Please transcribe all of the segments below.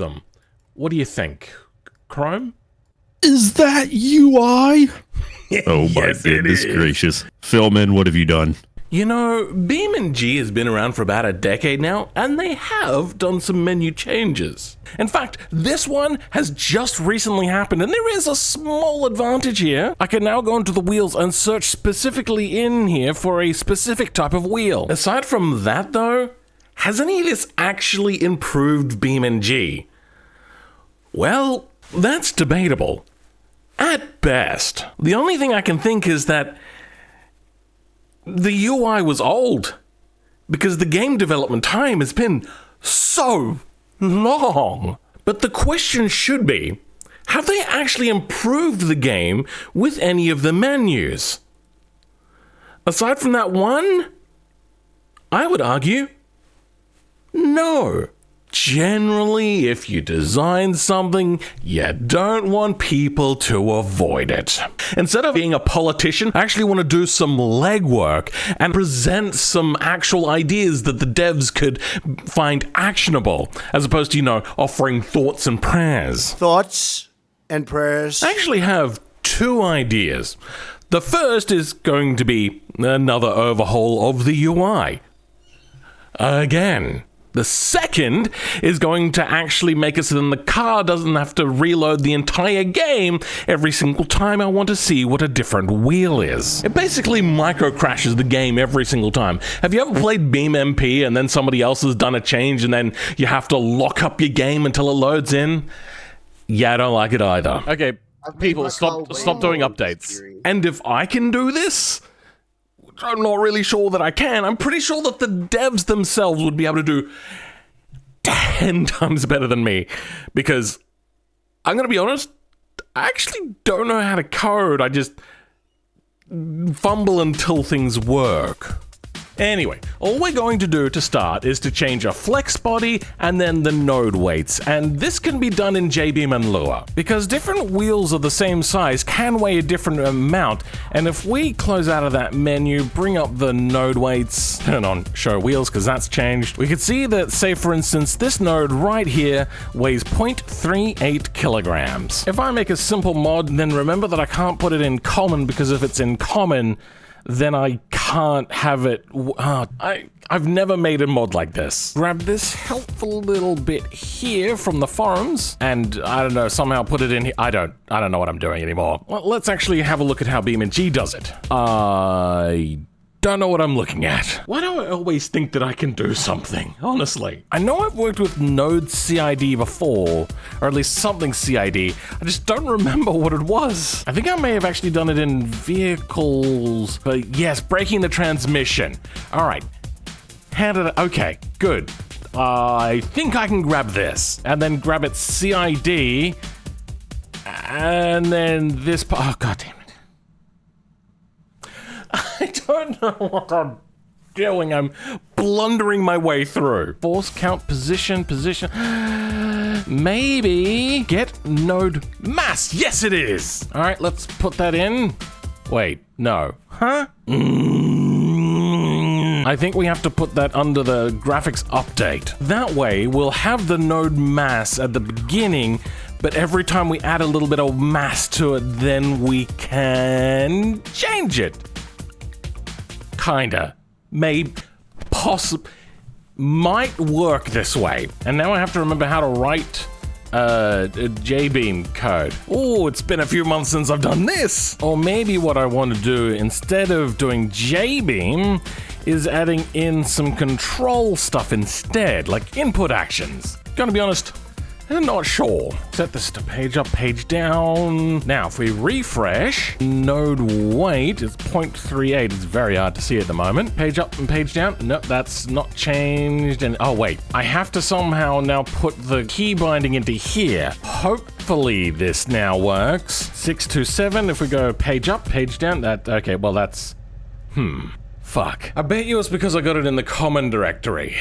them. What do you think? Chrome? Is that UI? Oh my goodness gracious. Philman, what have you done? You know, BeamNG has been around for about a decade now, and they have done some menu changes. In fact, this one has just recently happened, and there is a small advantage here. I can now go into the wheels and search specifically in here for a specific type of wheel. Aside from that, though, has any of this actually improved BeamNG? Well, that's debatable. At best. The only thing I can think is that the UI was old, because the game development time has been so long. But the question should be, have they actually improved the game with any of the menus? Aside from that one, I would argue, no. Generally, if you design something, you don't want people to avoid it. Instead of being a politician, I actually want to do some legwork and present some actual ideas that the devs could find actionable, as opposed to, you know, offering thoughts and prayers. Thoughts and prayers. I actually have two ideas. The first is going to be another overhaul of the UI. Again. The second is going to actually make it so then the car doesn't have to reload the entire game every single time I want to see what a different wheel is. It basically micro crashes the game every single time. Have you ever played BeamMP and then somebody else has done a change and then you have to lock up your game until it loads in? Yeah, I don't like it either. Okay, people, stop doing updates. And if I can do this, I'm not really sure that I can. I'm pretty sure that the devs themselves would be able to do 10 times better than me. Because, I'm going to be honest, I actually don't know how to code. I just fumble until things work. Anyway, all we're going to do to start is to change a flex body and then the node weights, and this can be done in JBeam and Lua, because different wheels of the same size can weigh a different amount, and if we close out of that menu, bring up the node weights, turn on show wheels because that's changed, we can see that, say for instance, this node right here weighs 0.38 kilograms. If I make a simple mod, then remember that I can't put it in common, because if it's in common, then I can't have it. I've never made a mod like this. Grab this helpful little bit here from the forums, and I don't know, somehow put it in here. I don't know what I'm doing anymore. Well, let's actually have a look at how BeamNG does it. I don't know what I'm looking at. Why do I always think that I can do something? Honestly. I know I've worked with Node CID before, or at least something CID. I just don't remember what it was. I think I may have actually done it in vehicles, but yes, braking the transmission. All right. Okay, good. I think I can grab this, and then grab its CID, and then this. Oh, God damn it. I don't know what I'm doing. I'm blundering my way through. Force count, position. Maybe get node mass. Yes, it is. All right, let's put that in. Wait, no. Huh? I think we have to put that under the graphics update. That way, we'll have the node mass at the beginning, but every time we add a little bit of mass to it, then we can change it. Kinda. Maybe. Might work this way. And now I have to remember how to write JBeam code. Oh, it's been a few months since I've done this. Or maybe what I want to do instead of doing JBeam is adding in some control stuff instead, like input actions. Gonna be honest, I'm not sure. Set this to page up, page down. Now, if we refresh, node weight is 0.38. It's very hard to see at the moment. Page up and page down. Nope, that's not changed. And oh wait, I have to somehow now put the key binding into here. Hopefully this now works. 627, if we go page up, page down, okay, well that's, fuck. I bet you it's because I got it in the common directory.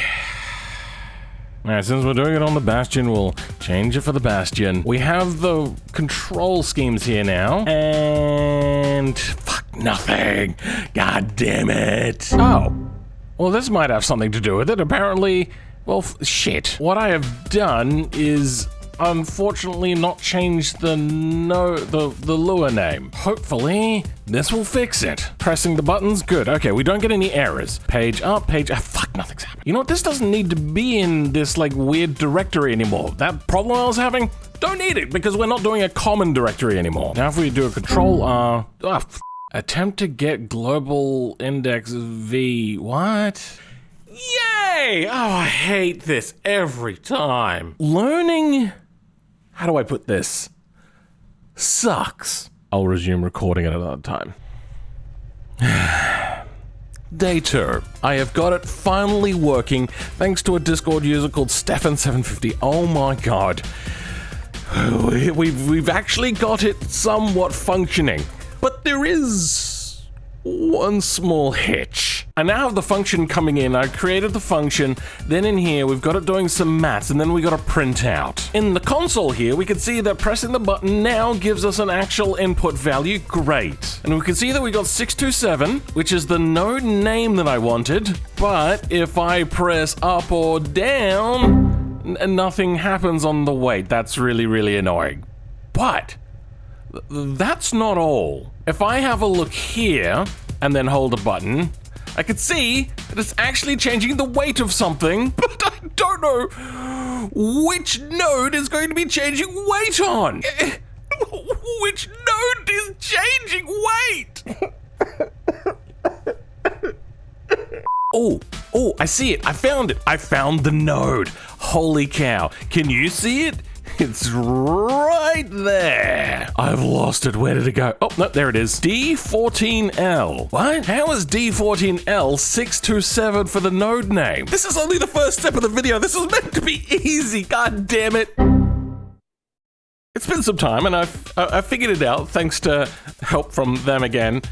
Alright, since we're doing it on the Bastion, we'll change it for the Bastion. We have the control schemes here now, and fuck nothing. God damn it. Oh, well this might have something to do with it. Apparently, Well, shit. What I have done is unfortunately not change the Lua name. Hopefully, this will fix it. Pressing the buttons, good. Okay, we don't get any errors. Page up, page... fuck, nothing's happening. You know what? This doesn't need to be in this, like, weird directory anymore. That problem I was having, don't need it, because we're not doing a common directory anymore. Now if we do a control R... attempt to get global index V... What? Yay! Oh, I hate this every time. Learning... How do I put this? Sucks. I'll resume recording at another time. Day 2. I have got it finally working thanks to a Discord user called Stefan750. Oh my god. We've actually got it somewhat functioning. But there is one small hitch. I now have the function coming in. I created the function, then in here we've got it doing some maths, and then we got a printout. In the console here, we can see that pressing the button now gives us an actual input value. Great. And we can see that we got 627, which is the node name that I wanted. But if I press up or down, nothing happens on the weight. That's really, really annoying. But that's not all. If I have a look here and then hold a button, I can see that it's actually changing the weight of something, but I don't know which node is going to be changing weight on. Which node is changing weight? Oh, I see it. I found it. I found the node. Holy cow. Can you see it? It's right there. I've lost it. Where did it go? Oh, no, there it is. D14L. What? How is D14L 627 for the node name? This is only the first step of the video. This was meant to be easy. God damn it. It's been some time, and I figured it out thanks to help from them again.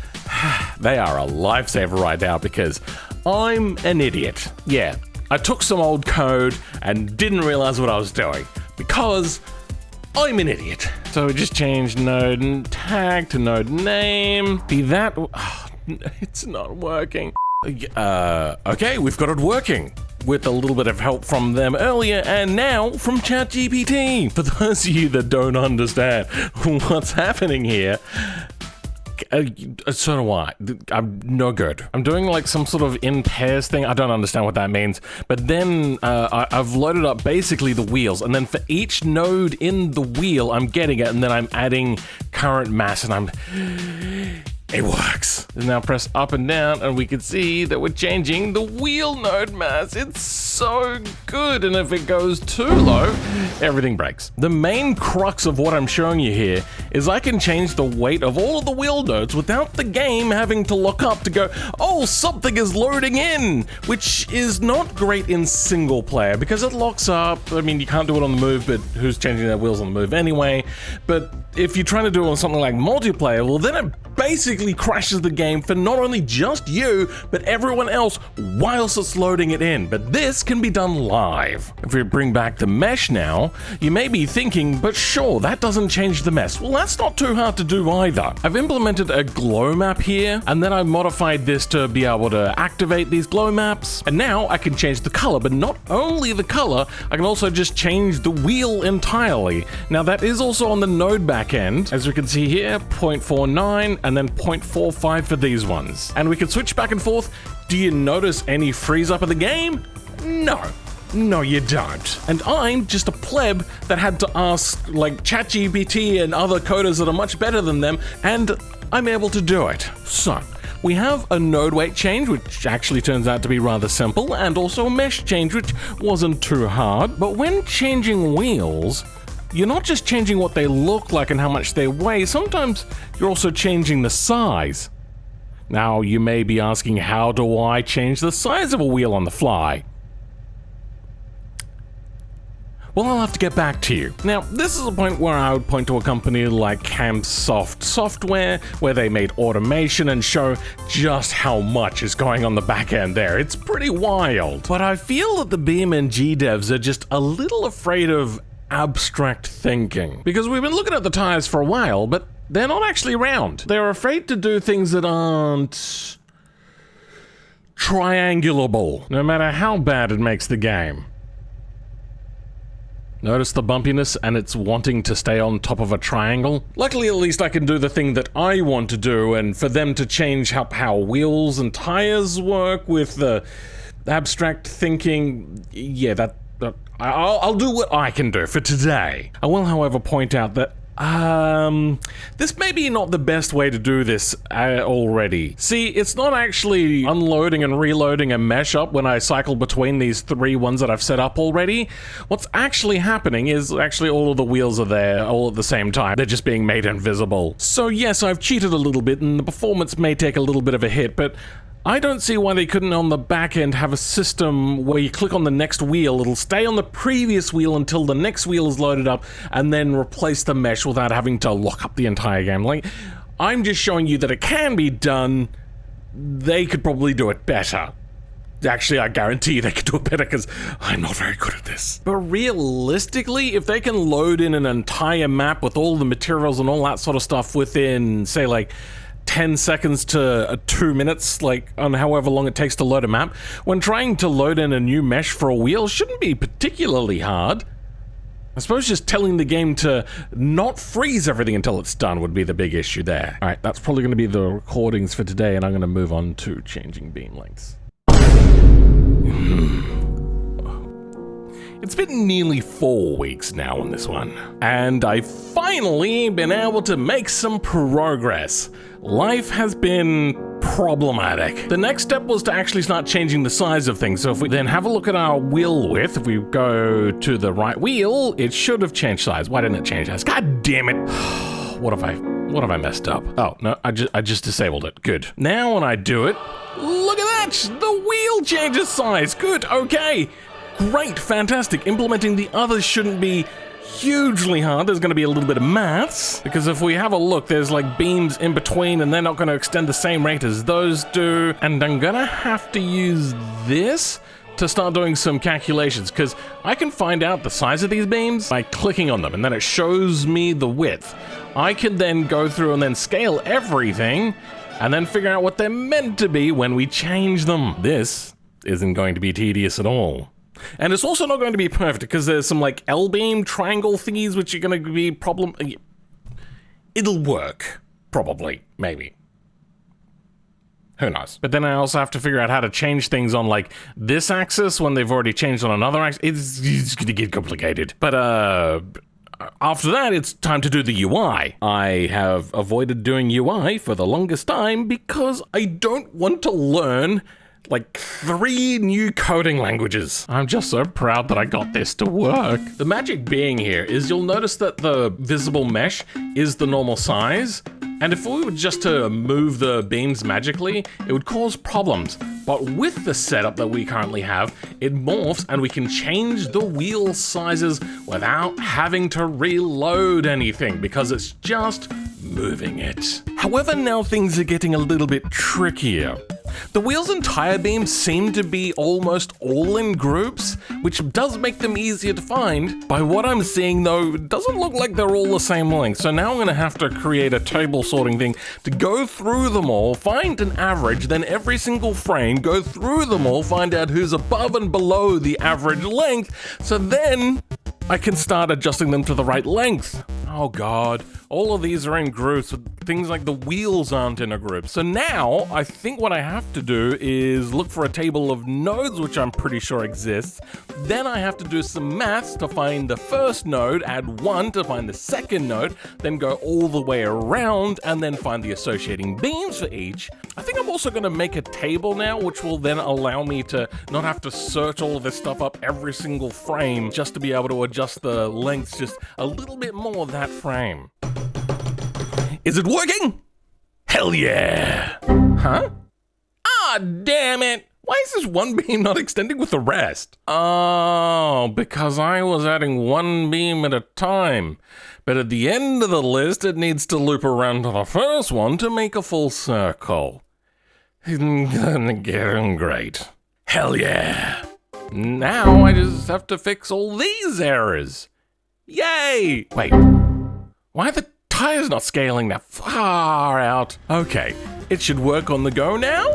They are a lifesaver right now because I'm an idiot. Yeah, I took some old code and didn't realize what I was doing. Because I'm an idiot. So we just changed node and tag to node name. Be that... Oh, it's not working. Okay, we've got it working. With a little bit of help from them earlier and now from ChatGPT. For those of you that don't understand what's happening here, so do I. I'm no good. I'm doing like some sort of in pairs thing. I don't understand what that means. But then I've loaded up basically the wheels, and then for each node in the wheel, I'm getting it, and then I'm adding current mass, and it works. Now press up and down, and we can see that we're changing the wheel node mass. It's so good, and if it goes too low, everything breaks. The main crux of what I'm showing you here is I can change the weight of all of the wheel nodes without the game having to look up to go, oh, something is loading in, which is not great in single player because it locks up. I mean, you can't do it on the move, but who's changing their wheels on the move anyway? But if you're trying to do it on something like multiplayer, well, then it basically crashes the game for not only just you, but everyone else whilst it's loading it in. But this can be done live. If we bring back the mesh now, you may be thinking, but sure, that doesn't change the mesh. Well, that's not too hard to do either. I've implemented a glow map here, and then I modified this to be able to activate these glow maps. And now I can change the color, but not only the color, I can also just change the wheel entirely. Now that is also on the node backend. As we can see here, 0.49 and then 0.45 for these ones. And we can switch back and forth. Do you notice any freeze up of the game? No, you don't. And I'm just a pleb that had to ask like ChatGPT and other coders that are much better than them, and I'm able to do it. So, we have a node weight change, which actually turns out to be rather simple, and also a mesh change, which wasn't too hard. But when changing wheels, you're not just changing what they look like and how much they weigh, sometimes you're also changing the size. Now, you may be asking, how do I change the size of a wheel on the fly? Well, I'll have to get back to you. Now, this is a point where I would point to a company like Camsoft Software, where they made automation and show just how much is going on the back end there. It's pretty wild. But I feel that the BeamNG devs are just a little afraid of abstract thinking. Because we've been looking at the tires for a while, but they're not actually round. They're afraid to do things that aren't triangulable, no matter how bad it makes the game. Notice the bumpiness, and it's wanting to stay on top of a triangle. Luckily, at least I can do the thing that I want to do, and for them to change how wheels and tires work with the abstract thinking, yeah, I'll do what I can do for today. I will, however, point out that this may be not the best way to do this already. See, it's not actually unloading and reloading a mesh up when I cycle between these 3 ones that I've set up already. What's actually happening is actually all of the wheels are there all at the same time. They're just being made invisible. So yes, I've cheated a little bit and the performance may take a little bit of a hit, but I don't see why they couldn't on the back end have a system where you click on the next wheel, it'll stay on the previous wheel until the next wheel is loaded up, and then replace the mesh without having to lock up the entire game. Like, I'm just showing you that it can be done. They could probably do it better. Actually, I guarantee they could do it better because I'm not very good at this. But realistically, if they can load in an entire map with all the materials and all that sort of stuff within, say, like 10 seconds to 2 minutes, like on however long it takes to load a map, when trying to load in a new mesh for a wheel shouldn't be particularly hard. I suppose just telling the game to not freeze everything until it's done would be the big issue there. Alright, that's probably going to be the recordings for today, and I'm going to move on to changing beam lengths. It's been nearly 4 weeks now on this one, and I've finally been able to make some progress. Life has been problematic. The next step was to actually start changing the size of things, so if we then have a look at our wheel width, if we go to the right wheel, it should have changed size. Why didn't it change size? God damn it! What have I messed up? Oh, no, I just disabled it. Good. Now when I do it, look at that! The wheel changes size! Good, okay. Great, fantastic. Implementing the others shouldn't be hugely hard. There's going to be a little bit of maths, because if we have a look, there's like beams in between and they're not going to extend the same rate as those do. And I'm going to have to use this to start doing some calculations, because I can find out the size of these beams by clicking on them, and then it shows me the width. I can then go through and then scale everything and then figure out what they're meant to be when we change them. This isn't going to be tedious at all. And it's also not going to be perfect, because there's some like L-beam triangle thingies which are going to be problem. It'll work. Probably. Maybe. Who knows? But then I also have to figure out how to change things on like this axis when they've already changed on another axis. It's going to get complicated. But after that, it's time to do the UI. I have avoided doing UI for the longest time because I don't want to learn like 3 new coding languages. I'm just so proud that I got this to work. The magic being here is you'll notice that the visible mesh is the normal size, and if we were just to move the beams magically, it would cause problems. But with the setup that we currently have, it morphs and we can change the wheel sizes without having to reload anything, because it's just moving it. However, now things are getting a little bit trickier. The wheels and tire beams seem to be almost all in groups, which does make them easier to find. By what I'm seeing though, it doesn't look like they're all the same length, so now I'm going to have to create a table sorting thing to go through them all, find an average, then every single frame, go through them all, find out who's above and below the average length, so then I can start adjusting them to the right length. Oh god, all of these are in groups, but things like the wheels aren't in a group. So now, I think what I have to do is look for a table of nodes, which I'm pretty sure exists. Then I have to do some maths to find the first node, add 1 to find the second node, then go all the way around, and then find the associating beams for each. I think I'm also going to make a table now, which will then allow me to not have to search all of this stuff up every single frame, just to be able to adjust the lengths just a little bit more of that frame. Is it working? Hell yeah! Huh? Ah, damn it! Why is this one beam not extending with the rest? Oh, because I was adding 1 beam at a time. But at the end of the list, it needs to loop around to the first one to make a full circle. Great. Hell yeah! Now I just have to fix all these errors. Yay! Wait, why are the tires not scaling that far out? Okay, it should work on the go now.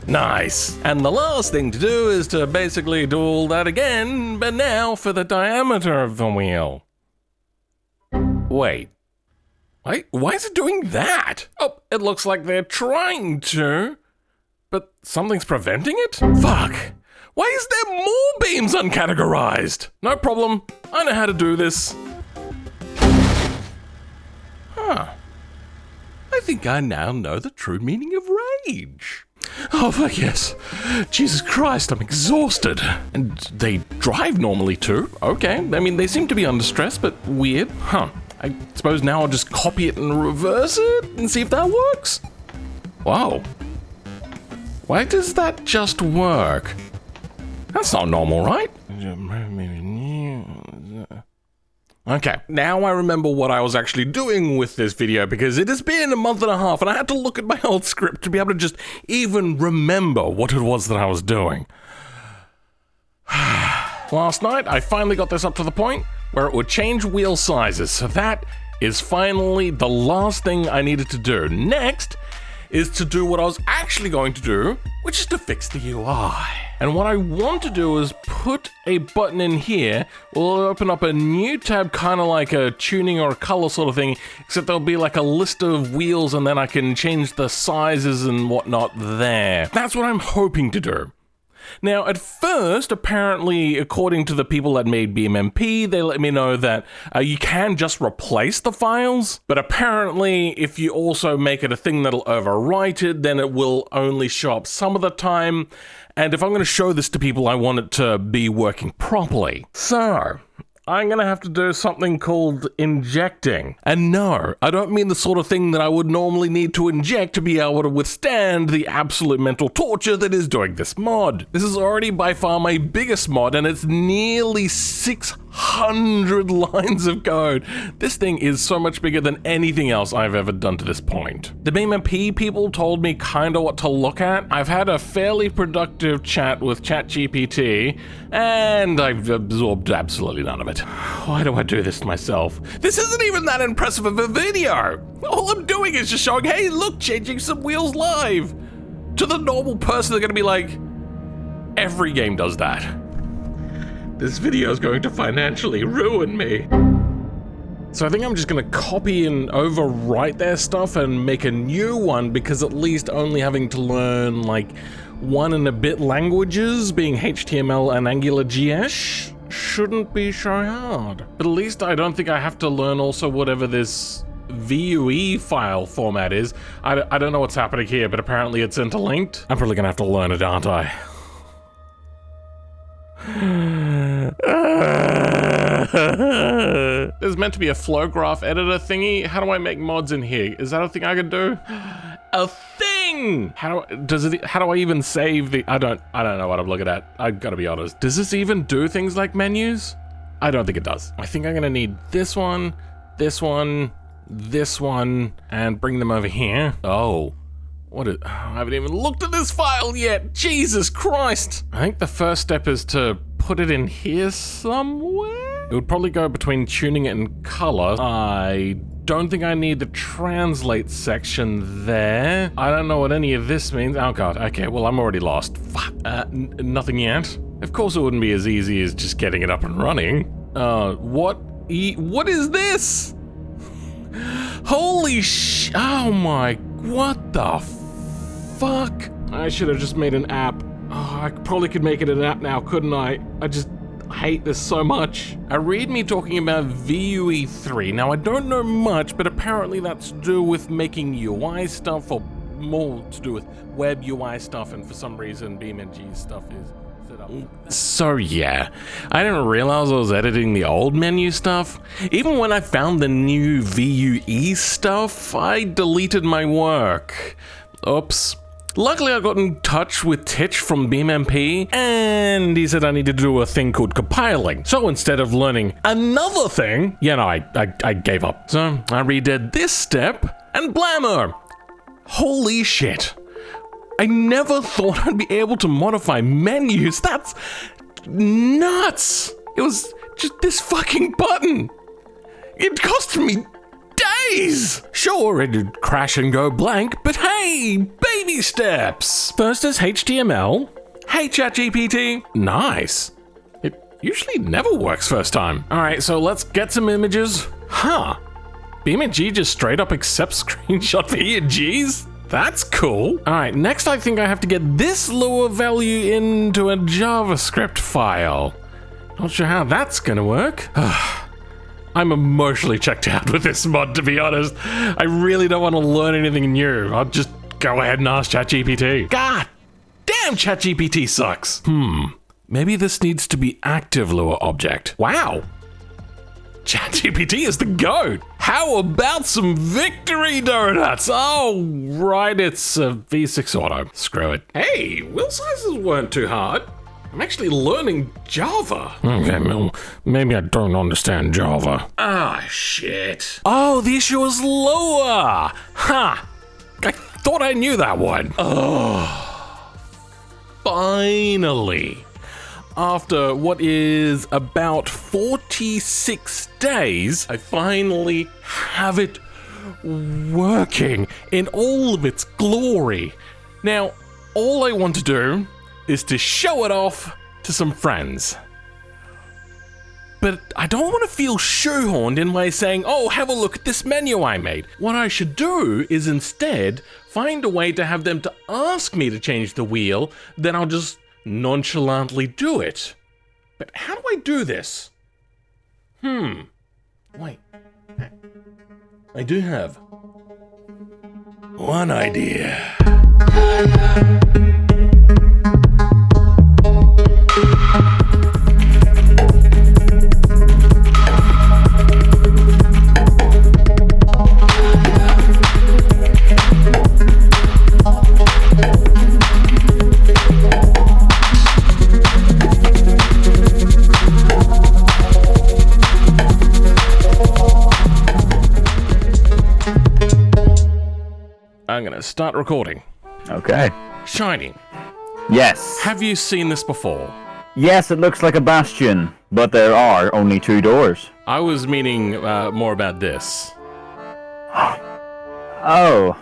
Nice. And the last thing to do is to basically do all that again, but now for the diameter of the wheel. Wait, why is it doing that? Oh, it looks like they're trying to, but something's preventing it? Fuck. Why is there more beams uncategorized? No problem, I know how to do this. Huh. I think I now know the true meaning of rage. Oh, fuck yes. Jesus Christ, I'm exhausted. And they drive normally too. Okay, I mean, they seem to be under stress, but weird. Huh. I suppose now I'll just copy it and reverse it and see if that works. Wow. Why does that just work? That's not normal, right? Okay, now I remember what I was actually doing with this video because it has been a month and a half and I had to look at my old script to be able to just even remember what it was that I was doing. Last night, I finally got this up to the point where it would change wheel sizes, so that is finally the last thing I needed to do. Next is to do what I was actually going to do, which is to fix the UI. And what I want to do is put a button in here. We'll open up a new tab, kind of like a tuning or a color sort of thing, except there'll be like a list of wheels and then I can change the sizes and whatnot there. That's what I'm hoping to do. Now, at first, apparently, according to the people that made BeamNG, they let me know that you can just replace the files, but apparently, if you also make it a thing that'll overwrite it, then it will only show up some of the time, and if I'm going to show this to people, I want it to be working properly. So, I'm going to have to do something called injecting. And no, I don't mean the sort of thing that I would normally need to inject to be able to withstand the absolute mental torture that is doing this mod. This is already by far my biggest mod, and it's nearly 600 lines of code. This thing is so much bigger than anything else I've ever done to this point. The BeamNG people told me kind of what to look at. I've had a fairly productive chat with ChatGPT, and I've absorbed absolutely none of it. Why do I do this to myself? This isn't even that impressive of a video. All I'm doing is just showing, hey, look, changing some wheels live. To the normal person, they're gonna be like, every game does that. This video is going to financially ruin me. So I think I'm just gonna copy and overwrite their stuff and make a new one, because at least only having to learn like 1 and a bit languages, being HTML and AngularJS, shouldn't be so hard. But at least I don't think I have to learn also whatever this VUE file format is. I don't know what's happening here, but apparently it's interlinked. I'm probably gonna have to learn it, aren't I? There's meant to be a flow graph editor thingy. How do I make mods in here? Is that a thing I can do? A thing! How do I even save the... I don't know what I'm looking at. I gotta be honest. Does this even do things like menus? I don't think it does. I think I'm gonna need this one, this one, this one, and bring them over here. Oh. I haven't even looked at this file yet. Jesus Christ. I think the first step is to put it in here somewhere. It would probably go between tuning it and color. I don't think I need the translate section there. I don't know what any of this means. Oh god, okay, well I'm already lost. Fuck. Nothing yet. Of course it wouldn't be as easy as just getting it up and running. What is this? Holy oh my, what the fuck? I should have just made an app. Oh, I probably could make it an app now, couldn't I? I just hate this so much. I read me talking about VUE 3. Now, I don't know much, but apparently that's to do with making UI stuff, or more to do with web UI stuff, and for some reason, BeamNG stuff is set up. So yeah, I didn't realize I was editing the old menu stuff. Even when I found the new VUE stuff, I deleted my work. Oops. Luckily, I got in touch with Titch from BeamNG, and he said I needed to do a thing called compiling. So instead of learning another thing, I gave up. So I redid this step, and blammo! Holy shit. I never thought I'd be able to modify menus. That's nuts. It was just this fucking button. It costed me days. Sure, it'd crash and go blank, but hey, baby baby steps. First is HTML. Hey, ChatGPT. Nice. It usually never works first time. All right, so let's get some images. Huh. BeamNG just straight up accepts screenshot BeamNGs? That's cool. All right, next I think I have to get this Lua value into a JavaScript file. Not sure how that's gonna work. I'm emotionally checked out with this mod, to be honest. I really don't want to learn anything new. I'll just go ahead and ask ChatGPT. God damn, ChatGPT sucks. Maybe this needs to be active Lua object. Wow. ChatGPT is the GOAT. How about some victory donuts? Oh, right, it's a V6 auto. Screw it. Hey, wheel sizes weren't too hard. I'm actually learning Java. Okay, well, maybe I don't understand Java. Ah, shit. Oh, the issue is Lua. Ha! I thought I knew that one. Oh, finally. After what is about 46 days, I finally have it working in all of its glory. Now, all I want to do is to show it off to some friends. But I don't want to feel shoehorned in by saying, oh, have a look at this menu I made. What I should do is instead find a way to have them to ask me to change the wheel, then I'll just nonchalantly do it. But how do I do this? Wait. I do have one idea. I'm gonna start recording. Okay. Shiny, Yes. have you seen this before? Yes, it looks like a bastion, but there are only 2 doors. I was meaning more about this. Oh.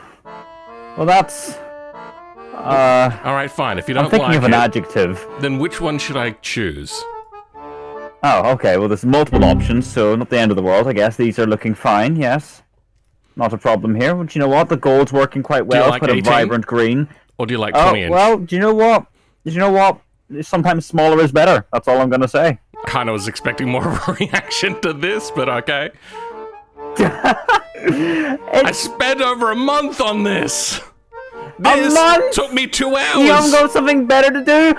Well, that's... All right, fine. If you don't I'm thinking like of an it, adjective. then which one should I choose? Oh, okay. Well, there's multiple options, so not the end of the world, I guess. These are looking fine, yes. Not a problem here. But you know what? The gold's working quite well. like It's quite 18? a vibrant green. Or do you like Oh, 20 inch? well, do you know what? Sometimes smaller is better. That's all I'm going to say. Kind of was expecting more of a reaction to this, but okay. I spent over a month on this. This month? took me 2 hours. You haven't got something better to do?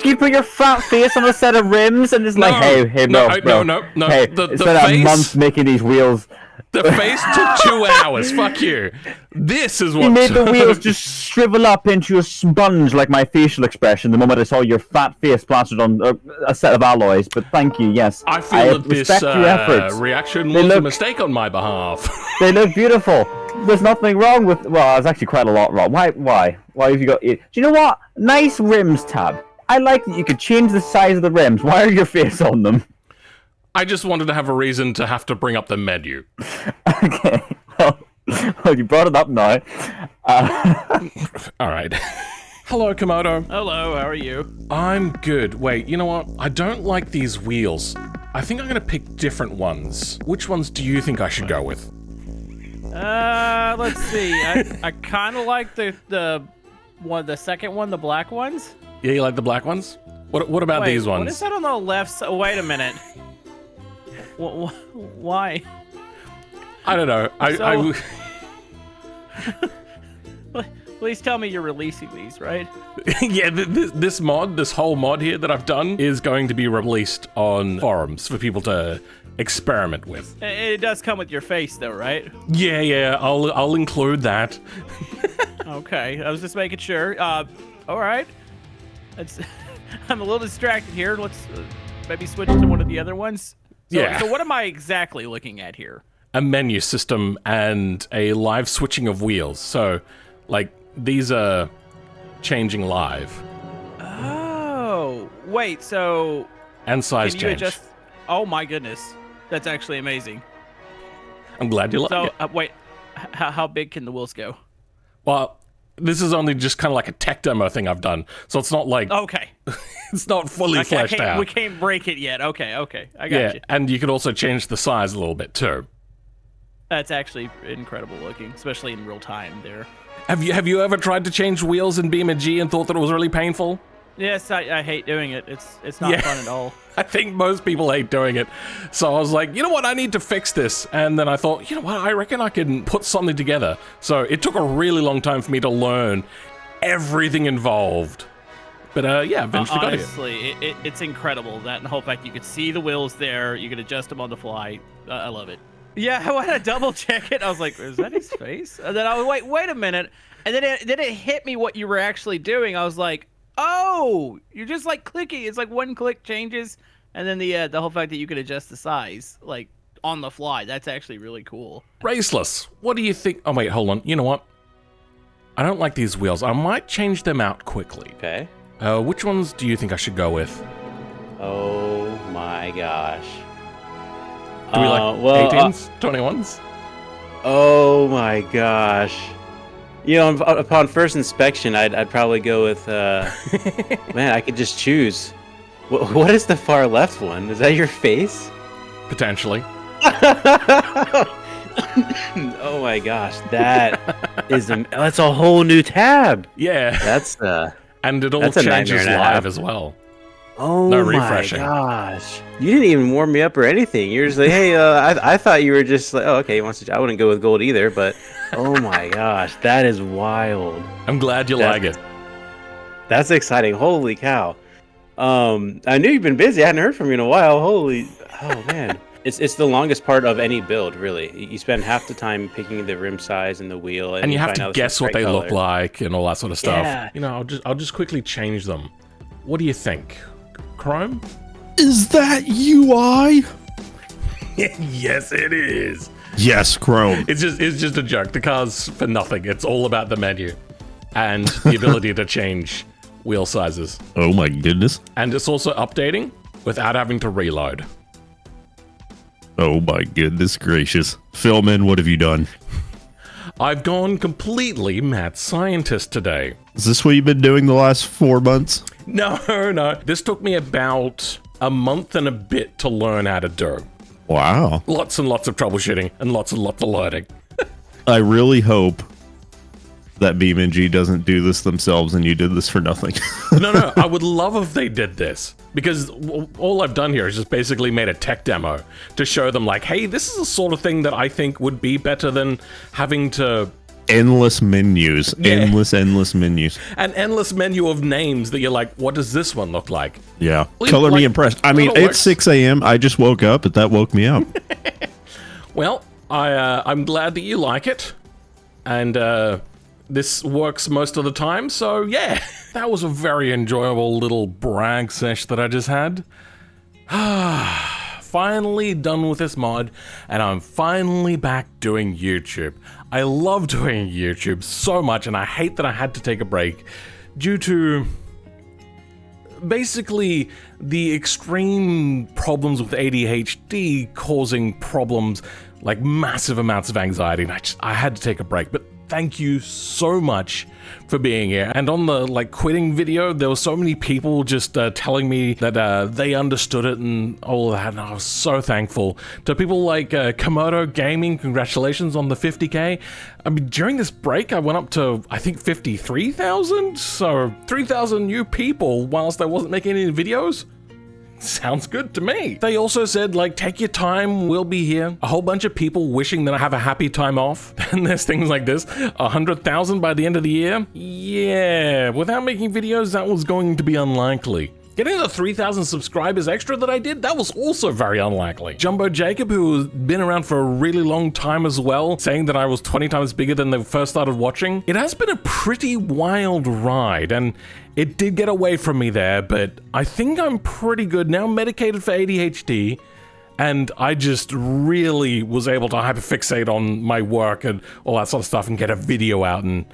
You put your fat face on a set of rims and it's like, hey, no, bro. no. Hey, The it's been face- a month making these wheels. The face took 2 hours. Fuck you. This is what You made the wheels just shrivel up into a sponge like my facial expression the moment I saw your fat face plastered on a set of alloys. But thank you, yes. I feel that this respect your efforts. reaction They was a look- mistake on my behalf. They look beautiful. There's nothing wrong with... Well, there's actually quite a lot wrong. Why? Why have you got... Do you know what? Nice rims tab. I like that you could change the size of the rims. Why are your face on them? I just wanted to have a reason to have to bring up the menu. Okay. Well, you brought it up now. All right. Hello, Komodo. Hello, how are you? I'm good. Wait, you know what? I don't like these wheels. I think I'm gonna pick different ones. Which ones do you think I should go with? Let's see. I kind of like the second one, the black ones. Yeah, you like the black ones? What about Wait, these ones? What is that on the left side? Wait a minute. Why? I don't know. Please tell me you're releasing these, right? Yeah, this whole mod here that I've done is going to be released on forums for people to experiment with. It does come with your face, though, right? Yeah, I'll include that. Okay, I was just making sure. All right. I'm a little distracted here. Let's maybe switch to one of the other ones. Yeah. So what am I exactly looking at here? A menu system and a live switching of wheels. So, like, these are changing live. Oh, wait. So And size can you change. adjust? Oh my goodness, that's actually amazing. I'm glad you like So it. wait, how big can the wheels go? Well, This is only just kind of like a tech demo thing I've done. So it's not like... Okay. It's not fully fleshed out. We can't break it yet. Okay. I got you. And you could also change the size a little bit too. That's actually incredible looking, especially in real time there. Have you ever tried to change wheels in BeamNG and thought that it was really painful? Yes, I hate doing it. It's not fun at all. I think most people hate doing it. So I was like, you know what, I need to fix this. And then I thought, you know what, I reckon I can put something together. So it took a really long time for me to learn everything involved. But eventually got it. Honestly, it's incredible. That and the whole fact you could see the wheels there, you could adjust them on the fly. I love it. Yeah, I went to double check it. I was like, is that his face? And then I was like, wait a minute. And then it hit me what you were actually doing. I was like, oh, you're just like clicking. It's like one click changes, and then the whole fact that you could adjust the size like on the fly. That's actually really cool. Raceless, what do you think? Oh wait, hold on. You know what? I don't like these wheels. I might change them out quickly. Okay. Which ones do you think I should go with? Oh my gosh. Do we like 18s, 21s? Oh my gosh. You know, upon first inspection, I'd probably go with, man, I could just choose. What is the far left one? Is that your face? Potentially. Oh my gosh, that's a whole new tab. Yeah. That's and it all that's a changes nightmare to have. live as well. Oh No my refreshing. gosh. You didn't even warm me up or anything. You're just like, hey, I thought you were just like, oh, okay, he wants to. I wouldn't go with gold either, but oh my gosh, that is wild. I'm glad you like it. That's exciting. Holy cow. I knew you've been busy. I hadn't heard from you in a while. Oh man. It's the longest part of any build, really. You spend half the time picking the rim size and the wheel, And you have find to out guess the what they right look color. like and all that sort of stuff. Yeah. You know, I'll just quickly change them. What do you think? Chrome? Is that UI? Yes, it is. Yes, Chrome. It's just a joke. The car's for nothing. It's all about the menu and the ability to change wheel sizes. Oh my goodness. And it's also updating without having to reload. Oh my goodness gracious. Philman, what have you done? I've gone completely mad scientist today. Is this what you've been doing the last 4 months? No. This took me about a month and a bit to learn how to do. Wow. Lots and lots of troubleshooting and lots of learning. I really hope that BeamNG doesn't do this themselves and you did this for nothing. No, I would love if they did this, because all I've done here is just basically made a tech demo to show them like, hey, this is the sort of thing that I think would be better than having to... Endless menus. Yeah. Endless menus. An endless menu of names that you're like, what does this one look like? Yeah. Well, Color like, me impressed. I mean, that'll work. it's 6 a.m. I just woke up, but that woke me up. Well, I'm glad that you like it, and this works most of the time, so yeah. That was a very enjoyable little brag sesh that I just had. Finally done with this mod, and I'm finally back doing YouTube. I love doing YouTube so much, and I hate that I had to take a break due to basically the extreme problems with ADHD causing problems like massive amounts of anxiety, and I had to take a break. But thank you so much for being here. And on the quitting video, there were so many people just telling me that they understood it and all that, and I was so thankful. To people like Komodo Gaming, congratulations on the 50k. I mean, during this break, I went up to, I think, 53,000? So 3,000 new people whilst I wasn't making any videos? Sounds good to me. They also said, take your time, we'll be here. A whole bunch of people wishing that I have a happy time off. And there's things like this. 100,000 by the end of the year? Yeah, without making videos, that was going to be unlikely. Getting the 3,000 subscribers extra that I did, that was also very unlikely. Jumbo Jacob, who's been around for a really long time as well, saying that I was 20 times bigger than they first started watching. It has been a pretty wild ride, and it did get away from me there, but I think I'm pretty good now, medicated for ADHD, and I just really was able to hyperfixate on my work and all that sort of stuff and get a video out, and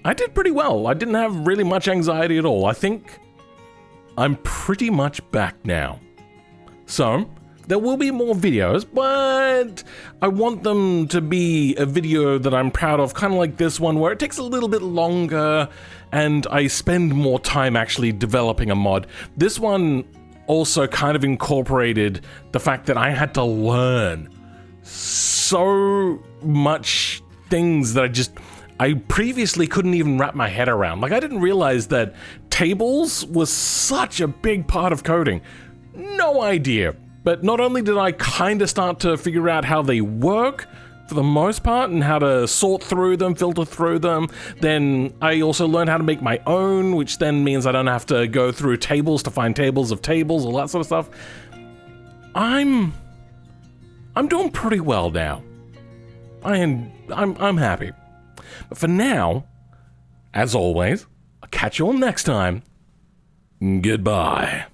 I did pretty well. I didn't have really much anxiety at all. I think I'm pretty much back now. So, There will be more videos, but I want them to be a video that I'm proud of, kind of like this one, where it takes a little bit longer and I spend more time actually developing a mod. This one also kind of incorporated the fact that I had to learn so much things that I previously couldn't even wrap my head around. Like, I didn't realize that tables was such a big part of coding. No idea. But not only did I kind of start to figure out how they work for the most part and how to sort through them, filter through them, then I also learned how to make my own, which then means I don't have to go through tables to find tables of tables, all that sort of stuff. I'm doing pretty well now. I'm happy. But for now, as always, I'll catch you all next time. Goodbye.